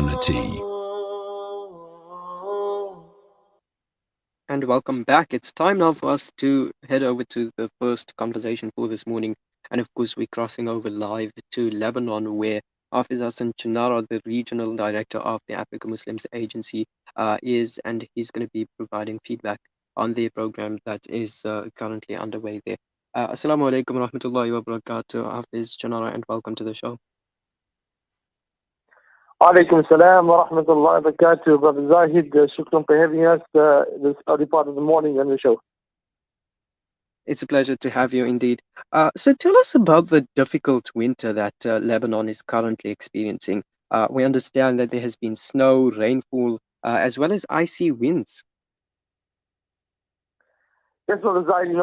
community. And welcome back. It's time now for us to head over to the first conversation for this morning. And of course, we're crossing over live to Lebanon, where Hafiz Hassan Choonara, the regional director of the Africa Muslims Agency, is, and he's going to be providing feedback on the program that is currently underway there. Assalamu alaikum wa rahmatullahi wa barakatuh, Hafiz Choonara, and welcome to the show. Alaikum salam wa rahmatullahi wa barakatuh. Brother Zahid, shukran for having us this early part of the morning on the show. It's a pleasure to have you indeed. So tell us about the difficult winter that Lebanon is currently experiencing. We understand that there has been snow, rainfall, as well as icy winds. Yes, Brother Zahid,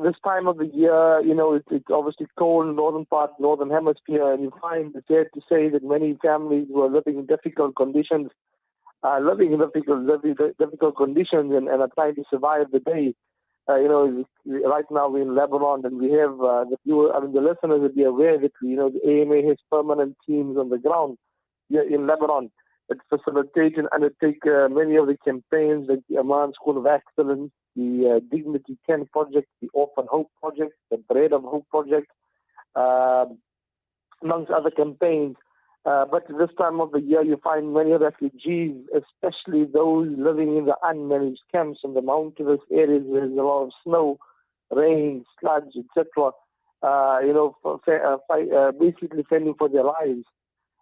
this time of the year, it's obviously cold in northern part, northern hemisphere, and you find it's fair to say that many families were living in difficult conditions, difficult conditions and are trying to survive the day. Right now we're in Lebanon, and we have the listeners will be aware that the AMA has permanent teams on the ground here in Lebanon that facilitate and undertake many of the campaigns like the Amman School of Excellence, the Dignity 10 project, the Orphan Hope project, the Bread of Hope project, uh, amongst other campaigns. But this time of the year, you find many refugees, especially those living in the unmanaged camps in the mountainous areas where there's a lot of snow, rain, sludge, etc. Basically fending for their lives.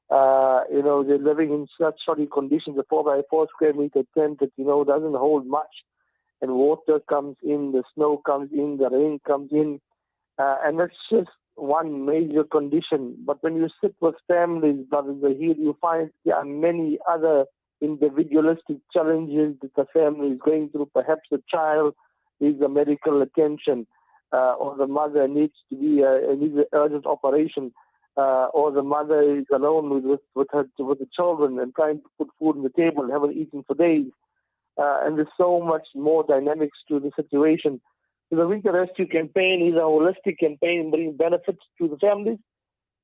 They're living in such shoddy conditions. A 4 by 4 square meter tent that doesn't hold much, and water comes in, the snow comes in, the rain comes in, and that's just one major condition. But when you sit with families, brothers, here you find there are many other individualistic challenges that the family is going through. Perhaps the child needs a medical attention, or the mother needs an urgent operation, or the mother is alone with the children and trying to put food on the table, haven't eaten for days. And there's so much more dynamics to the situation. So the Winter Rescue Campaign is a holistic campaign bringing benefits to the families,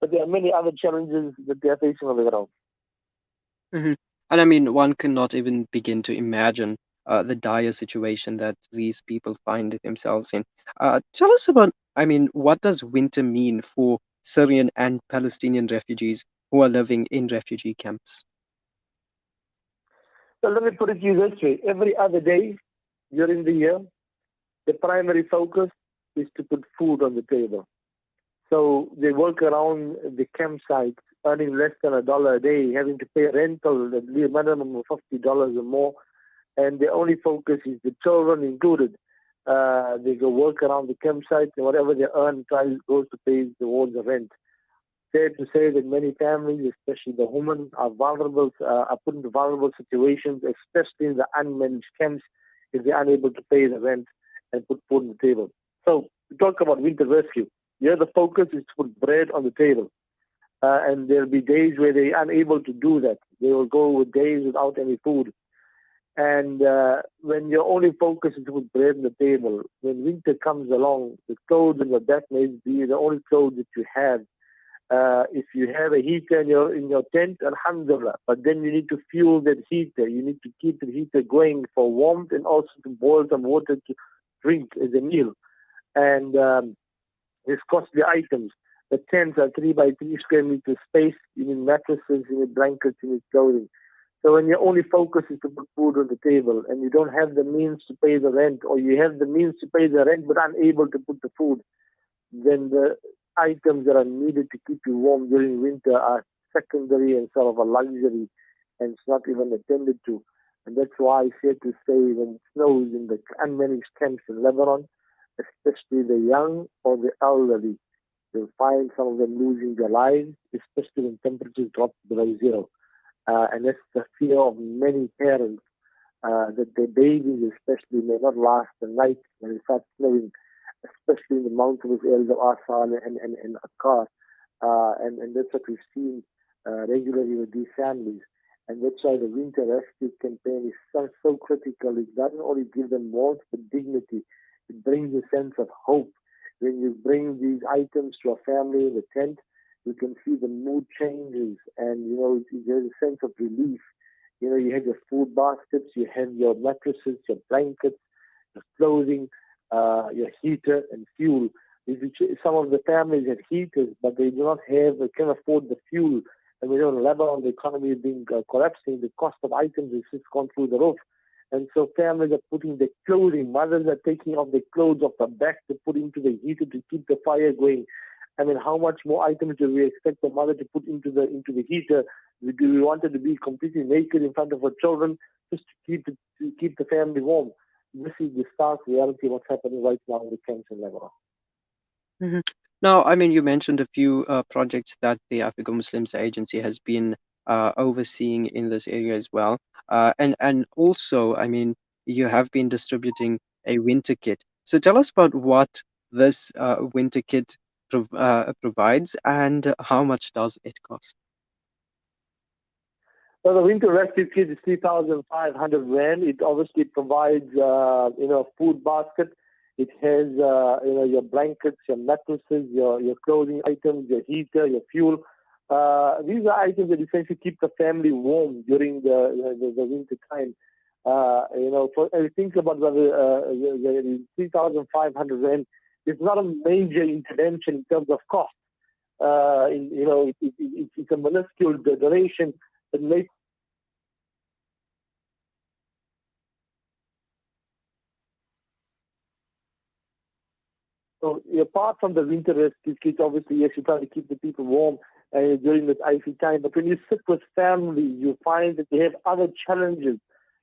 but there are many other challenges that they are facing on the ground. Mhm. And I mean, one cannot even begin to imagine the dire situation that these people find themselves in. Tell us about, I mean, what does winter mean for Syrian and Palestinian refugees who are living in refugee camps? So let me put it to you this way. Every other day during the year, the primary focus is to put food on the table. So they work around the campsite, earning less than $1 a day, having to pay rental at least minimum of $50 or more, and the only focus is the children included. They go work around the campsite, and whatever they earn goes to pay towards the rent. Fair to say that many families, especially the women, are put into vulnerable situations, especially in the unmanaged camps, if they're unable to pay the rent and put food on the table. So, to talk about winter rescue, here the focus is to put bread on the table. And there'll be days where they're unable to do that. They will go with days without any food. And when your only focus is to put bread on the table, when winter comes along, the clothes in your back may be the only clothes that you have. If you have a heater in your tent, alhamdulillah, but then you need to fuel that heater. You need to keep the heater going for warmth and also to boil some water to drink as a meal. And there's costly items. The tents are 3 by 3 square meter space. You need mattresses, you need blankets, you need clothing. So when your only focus is to put food on the table and you don't have the means to pay the rent, or you have the means to pay the rent but unable to put the food, then the items that are needed to keep you warm during winter are secondary and sort of a luxury, and it's not even attended to. And that's why I said to say when it snows in the unmanaged camps in Lebanon, especially the young or the elderly, you'll find some of them losing their lives, especially when temperatures drop below zero. And that's the fear of many parents, that their babies especially may not last the night when it starts snowing, especially in the mountainous areas of Assal and Akkar. And that's what we've seen regularly with these families. And that's why the winter rescue campaign is so critical. It doesn't only give them warmth but dignity. It brings a sense of hope. When you bring these items to a family in the tent, You can see the mood changes, and there's a sense of relief. You have your food baskets, you have your mattresses, your blankets, your clothing, your heater and fuel. Some of the families have heaters, but they do not have, they can't afford the fuel. And we know in Lebanon, the economy is being collapsing. The cost of items is just gone through the roof. And so families are putting their clothing, mothers are taking off their clothes off the back to put into the heater to keep the fire going. I mean, how much more items do we expect the mother to put into the heater? Do we want her to be completely naked in front of her children just to keep the family warm? This is the stark reality of what's happening right now in the camps in Lebanon. Mhm. Now, I mean, you mentioned a few projects that the African Muslims Agency has been overseeing in this area as well. And also, I mean, you have been distributing a winter kit. So tell us about what this winter kit provides and how much does it cost? So the winter rescue kit is 3,500 rand. It obviously provides, a food basket. It has, your blankets, your mattresses, your clothing items, your heater, your fuel. These are items that essentially keep the family warm during the winter time. Think about the 3,500 rand. It's not a major intervention in terms of cost. It's a minuscule donation that makes. So apart from the winter rescue kits, obviously, yes, you try to keep the people warm during this icy time. But when you sit with families, you find that they have other challenges.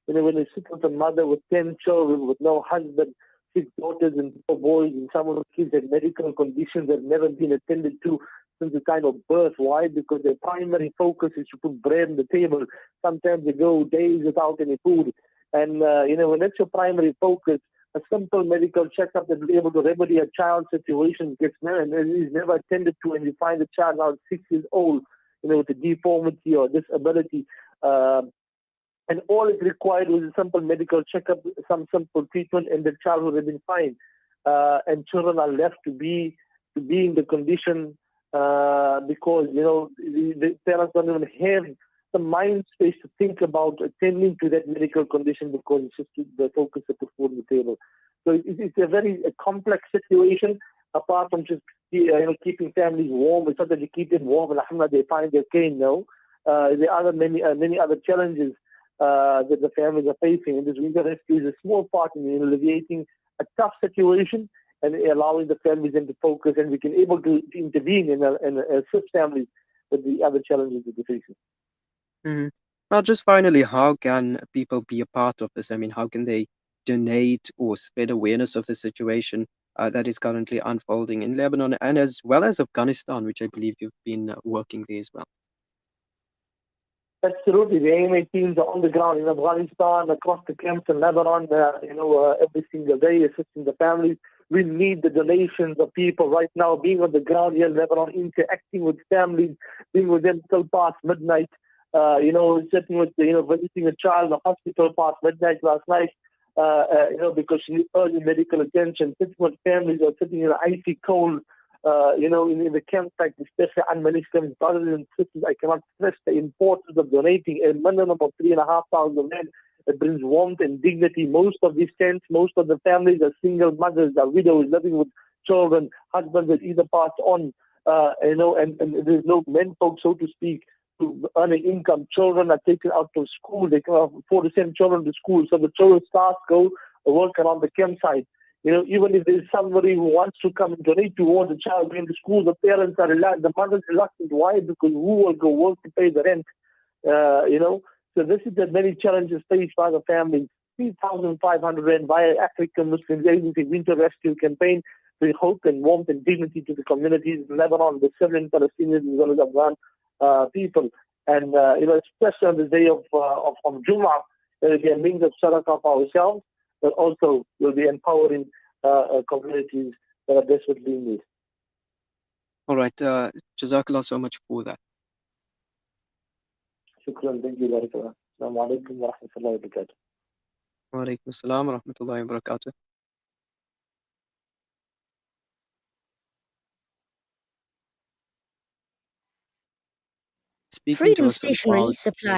When you sit with a mother with 10 children, with no husband, 6 daughters and 4 boys, and some of the kids have medical conditions that have never been attended to since the time of birth. Why? Because their primary focus is to put bread on the table. Sometimes they go days without any food. And, when that's your primary focus, a simple medical checkup that will be able to remedy a child's situation gets and is never attended to, and you find the child now 6 years old, with a deformity or disability. And all is required was a simple medical checkup, some simple treatment, and the child would have been fine. And children are left to be in the condition because the parents don't even have the mind space to think about attending to that medical condition because it's just the focus to put food on the table. So it's a very complex situation. Apart from just keeping families warm, it's not that you keep them warm and alhamdulillah they find their cane. No, there are many other challenges that the families are facing. And this winter rescue is a small part in alleviating a tough situation and allowing the families then to focus, and we can able to intervene and assist families with the other challenges that they're facing. Mhm. Now, just finally, how can people be a part of this? I mean, how can they donate or spread awareness of the situation that is currently unfolding in Lebanon and as well as Afghanistan, which I believe you've been working there as well? Absolutely. The AMA teams are on the ground in Afghanistan, across the camps in Lebanon, every single day assisting the families. We need the donations of people right now being on the ground here in Lebanon, interacting with families, being with them till past midnight, sitting with, visiting a child in the hospital past midnight last night, because she needs early medical attention, sitting with families or sitting in an icy cold, in the campsite, especially unmanaged brothers and sisters. I cannot stress the importance of donating a minimum of 3,500 rand. It brings warmth and dignity. Most of these tents, most of the families are single mothers, are widows living with children, husbands that either passed on, and there's no men folk, so to speak, to earn an income. Children are taken out to school. They can afford to send children to school. So the children start go work around the campsite. Even if there's somebody who wants to come and donate towards the child going to school, the parents are reluctant, the mother's reluctant. Why? Because who will go work to pay the rent? So this is the many challenges faced by the families. 3,500 rand via African Muslims Agency Winter Rescue Campaign bring hope and warmth and dignity to the communities in Lebanon, the Syrian Palestinians, as well as Afghan people. And, especially on the day of Jum'ah, there will be a means of sadaqah for ourselves, but also will be empowering communities that are desperately in need. All right. Jazakallah so much for that. Shukran. Thank you, Barakallah. Assalamu alaikum wa rahmatullahi wa barakatuh. Wa alaikum assalam wa rahmatullahi wa barakatuh. speaking to Freedom us about Stationery supply